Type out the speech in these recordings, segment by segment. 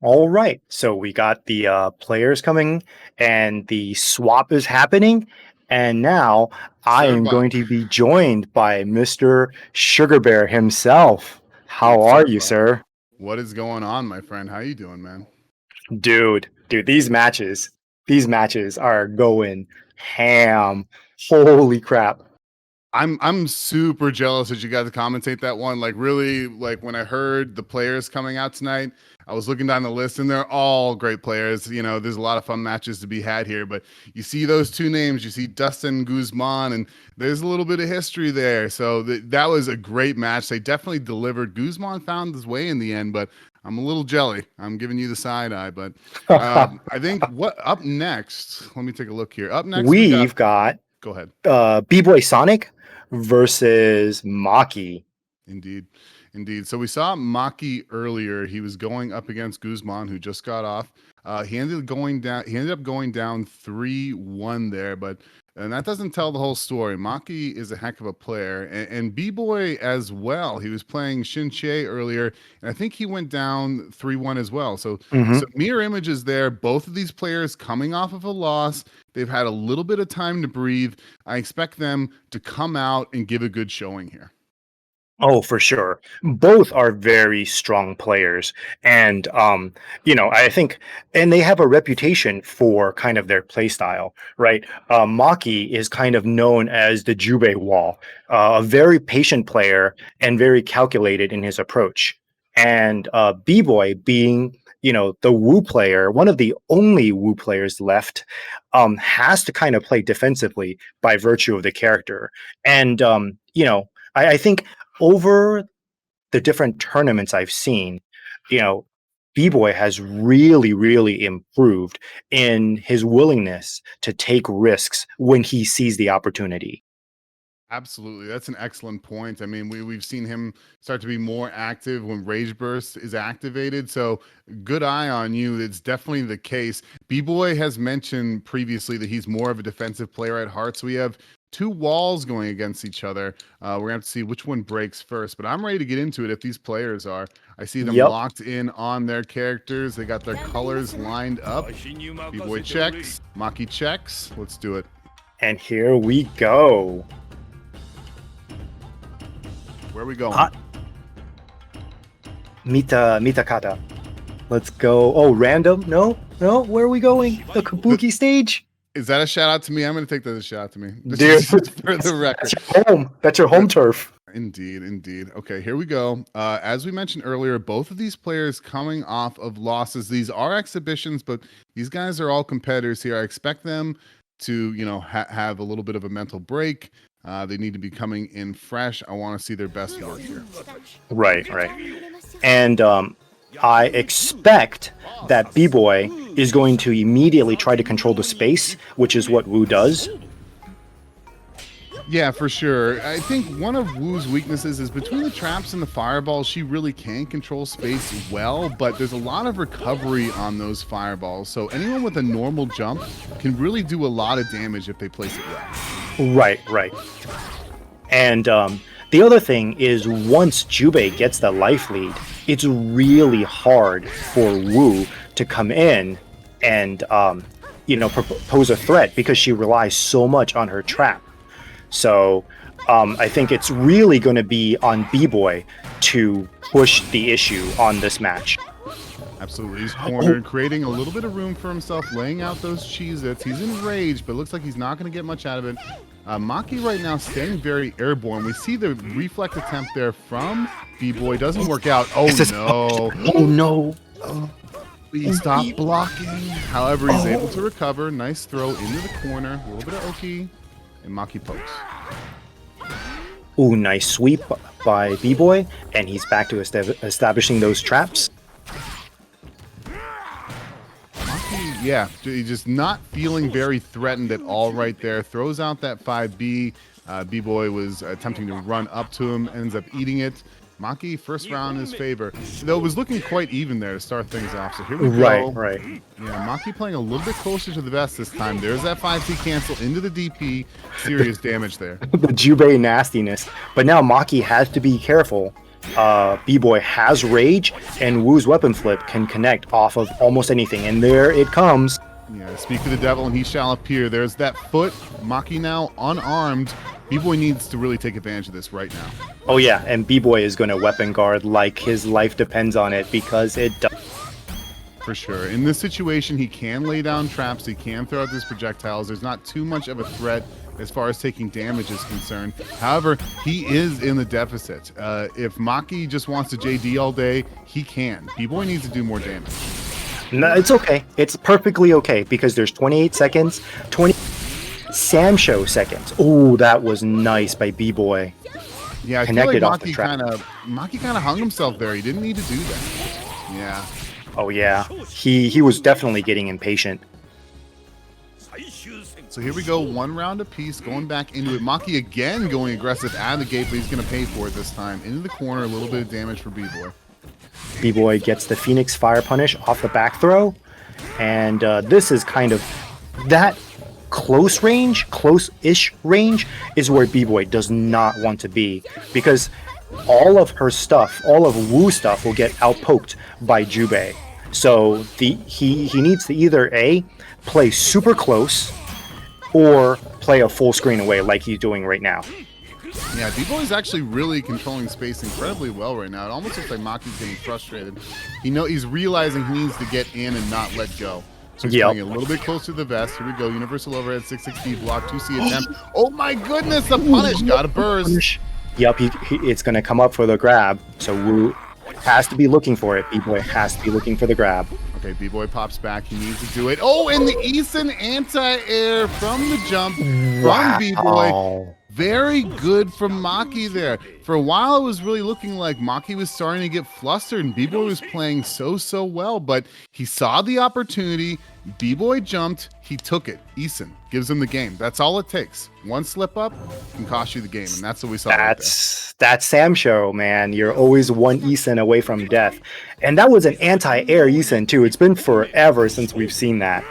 All right, so we got the players coming, and the swap is happening. And now I am Servebot. going to be joined by Mr. Sugar Bear himself. Dude, How are you, Servebot. sir? What is going on, my friend? How you doing, man? Dude, these matches are going ham. Holy crap. I'm super jealous that you got to commentate that one. Like really, like when I heard the players coming out tonight, I was looking down the list and they're all great players. You know, there's a lot of fun matches to be had here, but you see those two names, you see Dustin Guzman, and there's a little bit of history there. So that was a great match. They definitely delivered. Guzman found his way in the end, but I'm a little jelly. I'm giving you the side eye, but I think what up next? Let me take a look here. Up next, we got. We've got Go ahead. B-Boy Sonic versus Maki. Indeed. Indeed. So we saw Maki earlier. He was going up against Guzman, who just got off. He ended up going down 3-1 there, but and that doesn't tell the whole story. Maki is a heck of a player, and B-Boy as well. He was playing Shinche earlier, and I think he went down 3-1 as well. So Mhm. some mirror images there. Both of these players coming off of a loss. They've had a little bit of time to breathe. I expect them to come out and give a good showing here. Oh, for sure. Both are very strong players. And I think and they have a reputation for kind of their play style, right? Maki is kind of known as the Jubei wall, a very patient player and very calculated in his approach. And B-Boy being, the Wu player, one of the only Wu players left, has to kind of play defensively by virtue of the character. And I think over the different tournaments I've seen, you know, B-Boy has really, really improved in his willingness to take risks when he sees the opportunity. Absolutely. That's an excellent point. I mean, we've seen him start to be more active when Rage Burst is activated. So good eye on you. It's definitely the case. B-Boy has mentioned previously that he's more of a defensive player at heart. So we have two walls going against each other. We're gonna have to see which one breaks first, but I'm ready to get into it if these players are. I see them Yep. locked in on their characters. They got their colors lined up. B-Boy checks, Maki checks. Let's do it. And here we go. Where are we going? Mitakata. Let's go. Oh, random? No? Where are we going? The Kabuki stage? Is that a shout out to me? I'm going to take that as a shout out to me. This Dude, is just for the record. that's your home. That's your home turf. Indeed, indeed. Okay, here we go. As we mentioned earlier, both of these players coming off of losses. These are exhibitions, but these guys are all competitors here. I expect them to, have a little bit of a mental break. They need to be coming in fresh. I want to see their best work here. Right. And I expect that B-Boy is going to immediately try to control the space, which is what Wu does. Yeah, for sure. I think one of Wu's weaknesses is between the traps and the fireballs, she really can control space well, but there's a lot of recovery on those fireballs. So anyone with a normal jump can really do a lot of damage if they place it well. Right. And the other thing is once Jubei gets the life lead, it's really hard for Wu to come in and, pose a threat because she relies so much on her trap. So I think it's really going to be on B-Boy to push the issue on this match. Absolutely. He's cornered, creating a little bit of room for himself, laying out those Cheez-Its. He's in rage, but looks like he's not going to get much out of it. Maki right now staying very airborne. We see the reflect attempt there from B-Boy. Doesn't work out. Oh, no. Oh, no. Please stop blocking. However, he's able to recover. Nice throw into the corner. A little bit of Oki. And Maki pokes. Ooh, nice sweep by B-Boy. And he's back to establishing those traps. Maki, yeah, he's just not feeling very threatened at all right there. Throws out that 5B. B-Boy was attempting to run up to him, ends up eating it. Maki, first round in his favor. Though it was looking quite even there to start things off. So here we go. Right. Yeah, Maki playing a little bit closer to the vest this time. There's that 5C cancel into the DP. Serious damage there. The Jubei nastiness. But now Maki has to be careful B-Boy has rage, and Wu's weapon flip can connect off of almost anything. And there it comes. Yeah, speak to the devil and he shall appear. There's that foot. Maki now unarmed. B-Boy needs to really take advantage of this right now. Oh yeah, and B-Boy is going to weapon guard like his life depends on it, because it does. For sure. In this situation, he can lay down traps. He can throw out these projectiles. There's not too much of a threat as far as taking damage is concerned. However, he is in the deficit. If Maki just wants to JD all day, he can. B-Boy needs to do more damage. No, it's okay. It's perfectly okay, because there's 28 seconds, 20 SamSho seconds. Oh, that was nice by B-Boy. Yeah, I Connected feel off like the trap. Maki kind of hung himself there. He didn't need to do that. Yeah. Oh yeah, he was definitely getting impatient. So here we go, 1 round apiece, going back into it. Maki again going aggressive out of the gate, but he's going to pay for it this time. Into the corner, a little bit of damage for B-Boy. B-Boy gets the Phoenix Fire Punish off the back throw, and this is kind of that close range, close-ish range, is where B-Boy does not want to be, because all of her stuff, all of Wu's stuff, will get outpoked by Jubei. So he needs to either A, play super close, or play a full screen away like he's doing right now. Yeah, B-Boy is actually really controlling space incredibly well right now. It almost looks like Maki's getting frustrated. He's realizing he needs to get in and not let go. So he's playing a little bit closer to the vest. Here we go. Universal overhead 660 block 2C attempt. Oh my goodness, the punish. Got a burst. Yep, it's going to come up for the grab. So Wu has to be looking for it. B-Boy has to be looking for the grab. Okay, B-Boy pops back. He needs to do it. Oh, and the Eason anti-air from the jump from B-Boy. Very good from Maki there. For a while, it was really looking like Maki was starting to get flustered, and B-Boy was playing so well, but he saw the opportunity. B-Boy jumped. He took it. Eason gives him the game. That's all it takes. One slip up can cost you the game, and that's what we saw. That's SamSho, man. You're always one Eason away from death. And that was an anti-air Eason, too. It's been forever since we've seen that.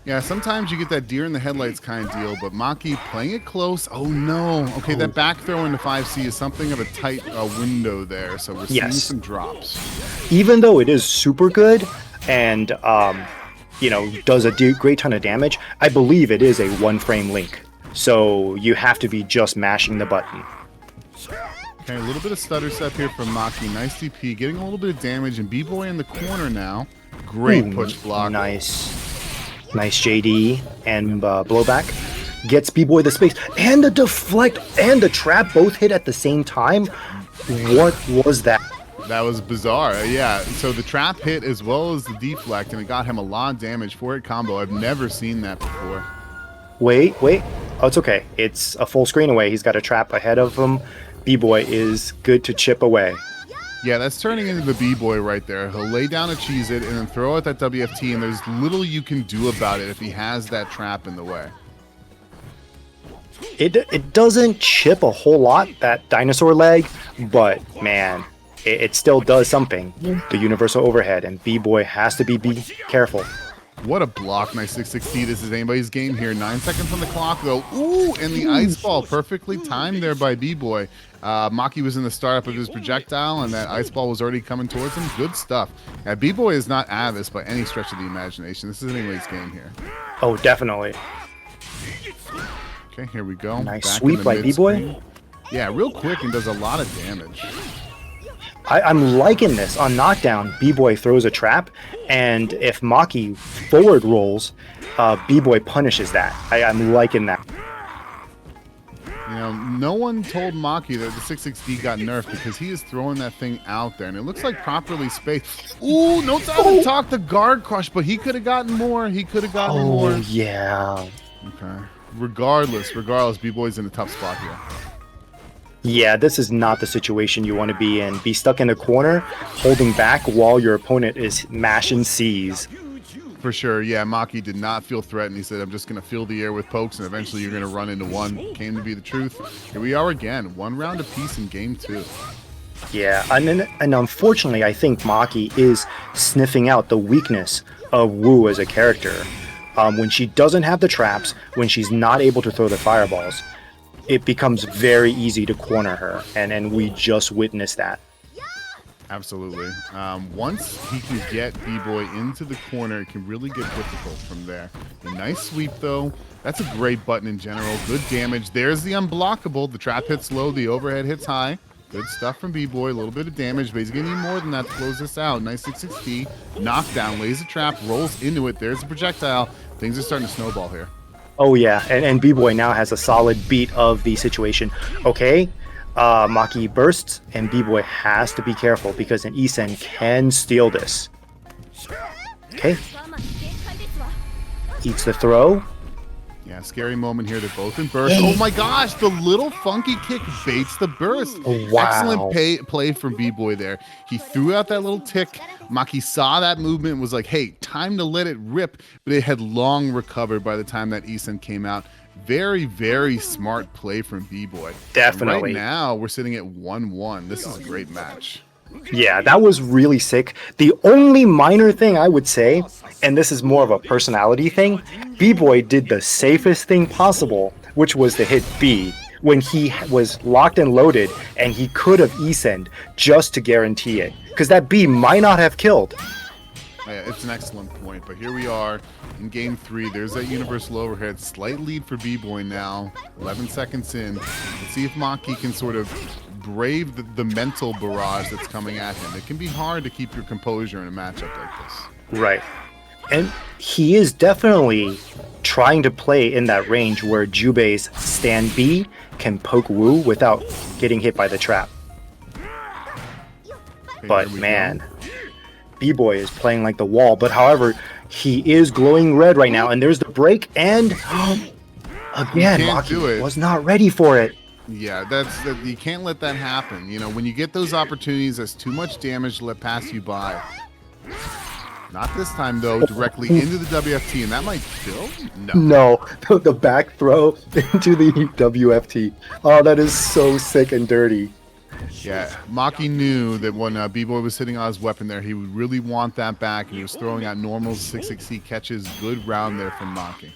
Yeah, sometimes you get that deer in the headlights kind of deal, but Maki playing it close. Oh no. Okay, that back throw into 5C is something of a tight window there, so we're seeing some drops. Even though it is super good and does a great ton of damage, I believe it is a one-frame link. So you have to be just mashing the button. Okay, a little bit of stutter step here from Maki. Nice DP, getting a little bit of damage, and B-Boy in the corner now. Great push block. Nice JD and blowback. Gets B-Boy the space. And the deflect and the trap both hit at the same time. What was that? That was bizarre. Yeah, so the trap hit as well as the deflect, and it got him a lot of damage for it combo. I've never seen that before. Wait. Oh, it's okay. It's a full screen away. He's got a trap ahead of him. B-Boy is good to chip away. Yeah, that's turning into the B-Boy right there. He'll lay down a Cheez-It and then throw out that WFT, and there's little you can do about it if he has that trap in the way. It doesn't chip a whole lot, that dinosaur leg, but man, it still does something. The universal overhead, and B-Boy has to be careful. What a block. Nice 660. This is anybody's game here. 9 seconds on the clock, though. Ooh, and the ice ball perfectly timed there by B-Boy. Maki was in the startup of his projectile, and that ice ball was already coming towards him. Good stuff. Now, B-Boy is not out of this by any stretch of the imagination. This is anybody's game here. Oh, definitely. Okay, here we go. Nice sweep by B-Boy. Yeah, real quick and does a lot of damage. I'm liking this. On knockdown, B-Boy throws a trap, and if Maki forward rolls, B-Boy punishes that. I'm liking that. You know, no one told Maki that the 660 got nerfed because he is throwing that thing out there, and it looks like properly spaced. Ooh, no time to talk the guard crush, but he could have gotten more. He could have gotten more. Oh, yeah. Okay. Regardless, B-Boy's in a tough spot here. Yeah, this is not the situation you want to be in. Be stuck in a corner, holding back while your opponent is mashing C's. For sure, yeah, Maki did not feel threatened. He said, I'm just going to fill the air with pokes, and eventually you're going to run into one. Came to be the truth. Here we are again, 1 round apiece in game 2. Yeah, and unfortunately, I think Maki is sniffing out the weakness of Wu as a character. When she doesn't have the traps, when she's not able to throw the fireballs, it becomes very easy to corner her, and we just witnessed that. Absolutely. Once he can get B-Boy into the corner, it can really get difficult from there. A nice sweep, though. That's a great button in general. Good damage. There's the unblockable. The trap hits low. The overhead hits high. Good stuff from B-Boy. A little bit of damage, but he's going to need more than that to close this out. Nice 660. Knockdown. Lays the trap. Rolls into it. There's a projectile. Things are starting to snowball here. Oh, yeah. And B-Boy now has a solid beat of the situation. Okay. Maki bursts, and B-Boy has to be careful because an E-Sen can steal this. Okay. Eats the throw. Yeah, scary moment here. They're both in burst. Oh my gosh, the little funky kick baits the burst. Oh, wow. Excellent play from B-Boy there. He threw out that little tick. Maki saw that movement and was like, hey, time to let it rip. But it had long recovered by the time that E-Sen came out. Very, very smart play from B-Boy. Definitely. And right now, we're sitting at 1-1. This is a great match. Yeah, that was really sick. The only minor thing I would say, and this is more of a personality thing, B-Boy did the safest thing possible, which was to hit B when he was locked and loaded, and he could have E-Send just to guarantee it, because that B might not have killed. Yeah, it's an excellent point, but here we are in game 3. There's that universal overhead. Slight lead for B-Boy now. 11 seconds in. Let's see if Maki can sort of brave the mental barrage that's coming at him. It can be hard to keep your composure in a matchup like this. Right. And he is definitely trying to play in that range where Jubei's stand B can poke Wu without getting hit by the trap. Okay, but man, B-Boy is playing like the wall. But however, he is glowing red right now. And there's the break. And again, Maki was not ready for it. Yeah, you can't let that happen. You know, when you get those opportunities, there's too much damage to let pass you by. Not this time, though, directly into the WFT, and that might kill? No, the back throw into the WFT. Oh, that is so sick and dirty. Yeah, Maki knew that when B-Boy was sitting on his weapon there, he would really want that back, and he was throwing out normal 660 catches. Good round there from Maki.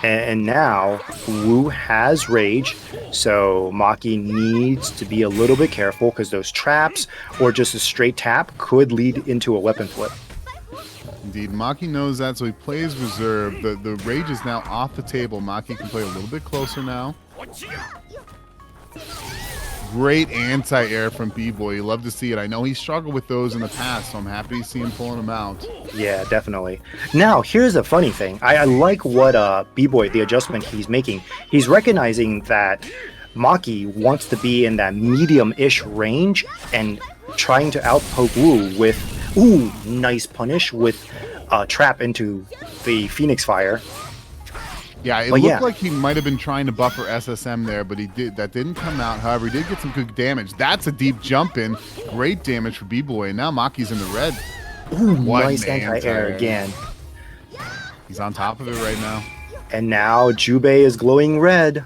And now Wu has rage, so Maki needs to be a little bit careful because those traps or just a straight tap could lead into a weapon flip. Indeed, Maki knows that, so he plays reserve. The rage is now off the table. Maki can play a little bit closer now. Great anti-air from B-Boy. You love to see it. I know he struggled with those in the past, so I'm happy to see him pulling them out. Yeah, definitely. Now, here's a funny thing. I like what B-Boy, the adjustment he's making. He's recognizing that Maki wants to be in that medium-ish range and trying to outpoke Wu with, ooh, nice punish with trap into the Phoenix Fire. Yeah, it looked like he might have been trying to buffer SSM there, but that didn't come out. However, he did get some good damage. That's a deep jump in. Great damage for B-Boy. And now Maki's in the red. Ooh, nice anti-air again. He's on top of it right now. And now Jubei is glowing red.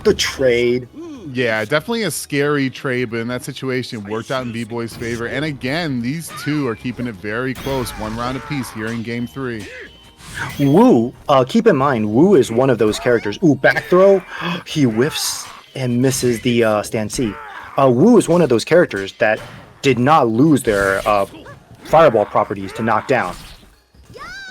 The trade. Yeah, definitely a scary trade, but in that situation, it worked out in B-Boy's favor. And again, these two are keeping it very close. 1 round apiece here in game 3. Wu, keep in mind, Wu is one of those characters. Ooh, back throw. He whiffs and misses the stand C. Wu is one of those characters that did not lose their fireball properties to knock down.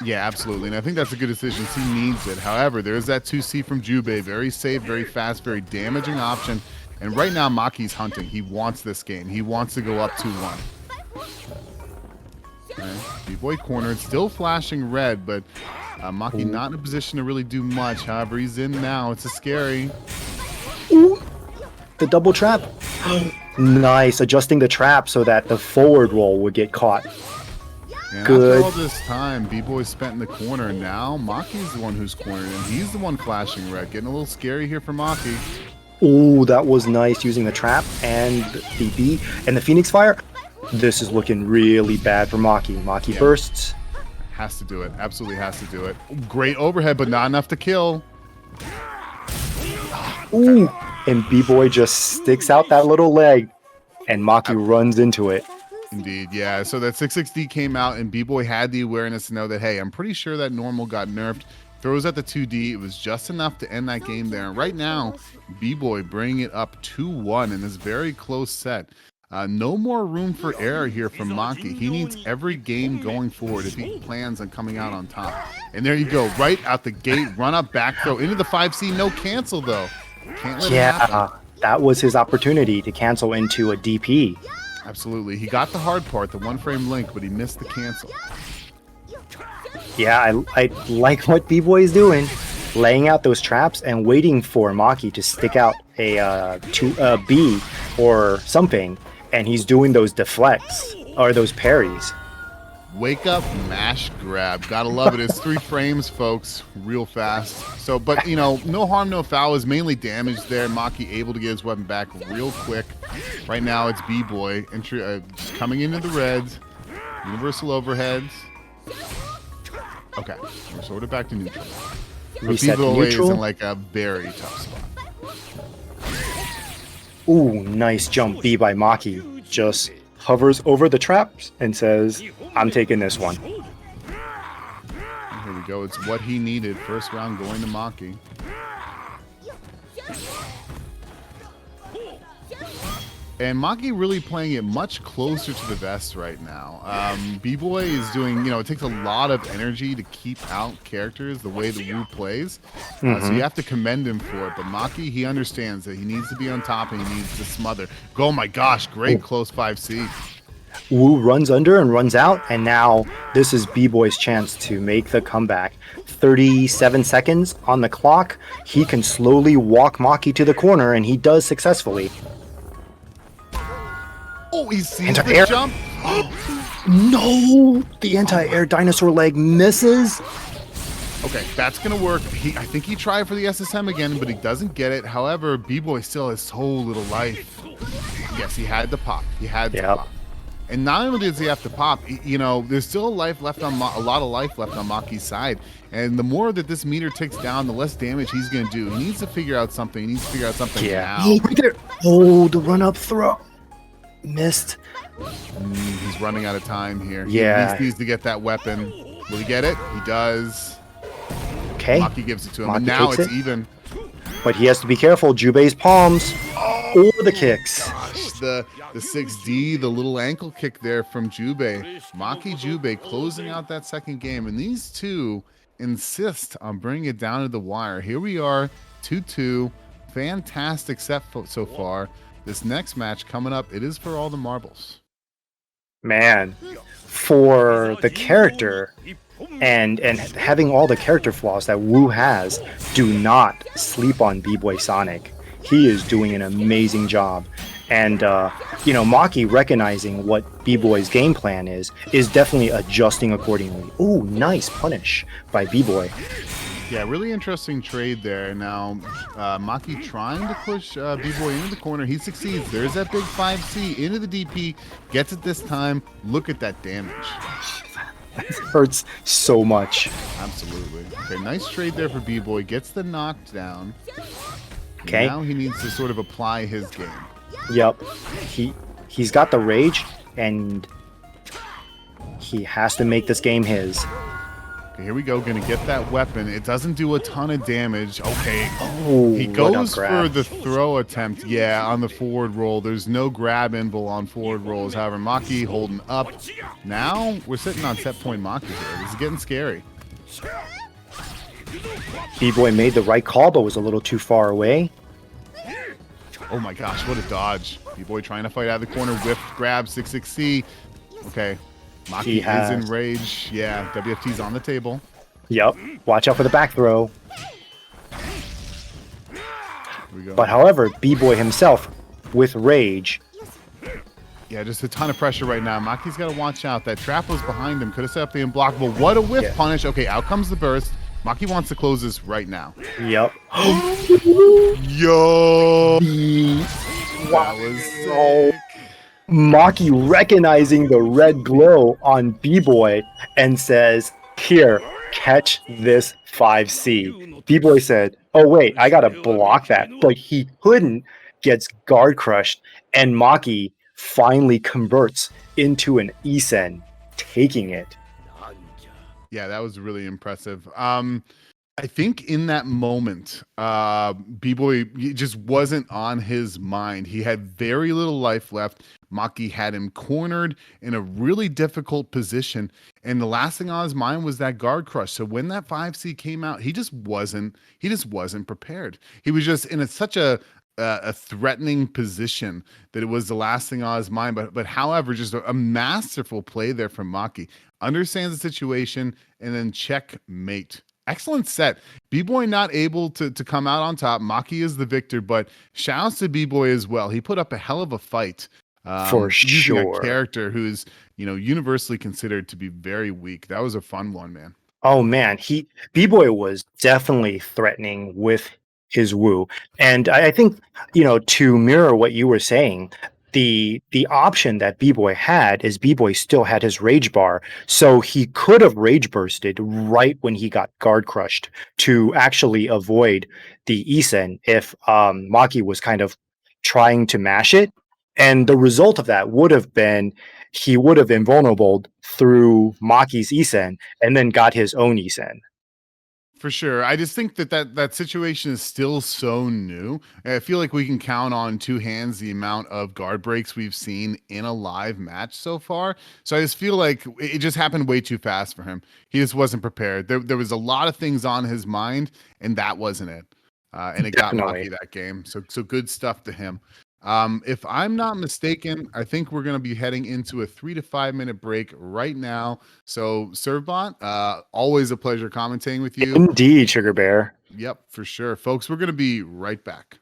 Yeah, absolutely. And I think that's a good decision. C needs it. However, there's that 2C from Jubei. Very safe, very fast, very damaging option. And right now, Maki's hunting. He wants this game. He wants to go up 2-1. Okay. B-Boy cornered, still flashing red, but Maki not in a position to really do much. However, he's in now. It's a scary. Ooh, the double trap. Nice, adjusting the trap so that the forward roll would get caught. And good. After all this time, B-Boy spent in the corner. Now Maki's the one who's cornered, and he's the one flashing red. Getting a little scary here for Maki. Ooh, that was nice using the trap and the B and the Phoenix Fire. This is looking really bad for Maki. Maki bursts. Has to do it. Absolutely has to do it. Great overhead, but not enough to kill. Ooh, and B-Boy just sticks out that little leg, and Maki runs into it. Indeed, yeah. So that 660 came out, and B-Boy had the awareness to know that, hey, I'm pretty sure that normal got nerfed. Throws at the 2D. It was just enough to end that game there. And right now, B-Boy bringing it up 2-1 in this very close set. No more room for error here from Maki. He needs every game going forward if he plans on coming out on top. And there you go, right out the gate, run up, back throw into the 5C. No cancel, though. Can't let it happen. That was his opportunity to cancel into a DP. Absolutely. He got the hard part, the one-frame link, but he missed the cancel. Yeah, I like what B-Boy is doing. Laying out those traps and waiting for Maki to stick out a B or something. And he's doing those deflects or those parries. Wake up, mash, grab. Gotta love it. It's 3 frames, folks, real fast. So, but you know, no harm, no foul is mainly damage there. Maki able to get his weapon back real quick. Right now, it's B-Boy coming into the reds. Universal overheads. Okay, we're sort of back to neutral. But B-Boy is in like a very tough spot. Ooh, nice jump B by Maki. Just hovers over the traps and says, I'm taking this one. Here we go. It's what he needed. First round going to Maki. And Maki really playing it much closer to the vest right now. B-Boy is doing, you know, it takes a lot of energy to keep out characters the way the Wu plays. So you have to commend him for it. But Maki, he understands that he needs to be on top and he needs to smother. Oh my gosh, great close 5C. Wu runs under and runs out, and now this is B-Boy's chance to make the comeback. 37 seconds on the clock. He can slowly walk Maki to the corner, and he does successfully. Oh, he sees the jump. No! The anti-air dinosaur leg misses. Okay, that's going to work. I think he tried for the SSM again, but he doesn't get it. However, B-Boy still has so little life. Yes, he had to pop. He had to pop. And not only does he have to pop, you know, there's still a lot of life left on Maki's side. And the more that this meter ticks down, the less damage he's going to do. He needs to figure out something. He needs to figure out something now. Oh, right there. Oh, the run-up throw. Missed. He's running out of time here. Yeah. He needs to get that weapon. Will he get it? He does. Okay. Maki gives it to him. Maki And now it's it. even. But he has to be careful. Jubei's palms. Or the kicks. Gosh, the 6D, the little ankle kick there from Jubei. Maki Jubei closing out that second game. And these two insist on bringing it down to the wire. Here we are, 2-2. Fantastic set so far. This next match coming up, it is for all the marbles. Man, for the character and having all the character flaws that Wu has, do not sleep on B-Boy Sonic. He is doing an amazing job. And, you know, Maki recognizing what B-Boy's game plan is definitely adjusting accordingly. Ooh, nice punish by B-Boy. Yeah, really interesting trade there. Now, Maki trying to push B-Boy into the corner. He succeeds. There's that big 5C into the DP. Gets it this time. Look at that damage. That hurts so much. Absolutely. Okay, nice trade there for B-Boy. Gets the knockdown. Okay. Now he needs to sort of apply his game. Yep. He's got the rage, and he has to make this game his. Okay, here we go. Gonna get that weapon. It doesn't do a ton of damage. Okay. Oh, he goes for the throw attempt. Yeah, on the forward roll. There's no grab inbull on forward rolls. However, Maki holding up. Now we're sitting on set point Maki here. This is getting scary. B-Boy made the right call, but was a little too far away. Oh my gosh, what a dodge. B-Boy trying to fight out of the corner. Whiff, grab, 6-6C. Okay. Maki is in rage. Yeah, WFT's on the table. Yep. Watch out for the back throw. Here we go. But however, B-Boy himself, with rage. Yeah, just a ton of pressure right now. Maki's got to watch out. That trap was behind him. Could have set up the unblockable. What a whiff punish. Okay, out comes the burst. Maki wants to close this right now. Yep. Yo! That was so... Maki recognizing the red glow on B-Boy and says, here, catch this 5C. B-Boy said, oh wait, I gotta block that. But he couldn't, gets guard crushed, and Maki finally converts into an Isen, taking it. Yeah, that was really impressive. I think in that moment, B-Boy just wasn't on his mind. He had very little life left. Maki had him cornered in a really difficult position. And the last thing on his mind was that guard crush. So when that 5C came out, he just wasn't prepared. He was just in such a threatening position that it was the last thing on his mind. But however, just a masterful play there from Maki. Understands the situation and then checkmate. Excellent set. B-Boy not able to come out on top. Maki is the victor, but shouts to B-Boy as well. He put up a hell of a fight. For Using a sure. character who's, universally considered to be very weak. That was a fun one, man. Oh man, B-Boy was definitely threatening with his woo. And I think, to mirror what you were saying, the option that B-Boy had is B-Boy still had his rage bar. So he could have rage bursted right when he got guard crushed to actually avoid the Isen if Maki was kind of trying to mash it. And the result of that would have been he would have invulnerable through Maki's Isen and then got his own Isen. For sure. I just think that situation is still so new. I feel like we can count on two hands the amount of guard breaks we've seen in a live match so far. So I just feel like it just happened way too fast for him. He just wasn't prepared. There was a lot of things on his mind, and that wasn't it. And it Definitely. got Maki that game. So good stuff to him. If I'm not mistaken, I think we're going to be heading into a 3 to 5 minute break right now. So, Servebot, always a pleasure commentating with you. Indeed, Sugar Bear. Yep, for sure. Folks, we're going to be right back.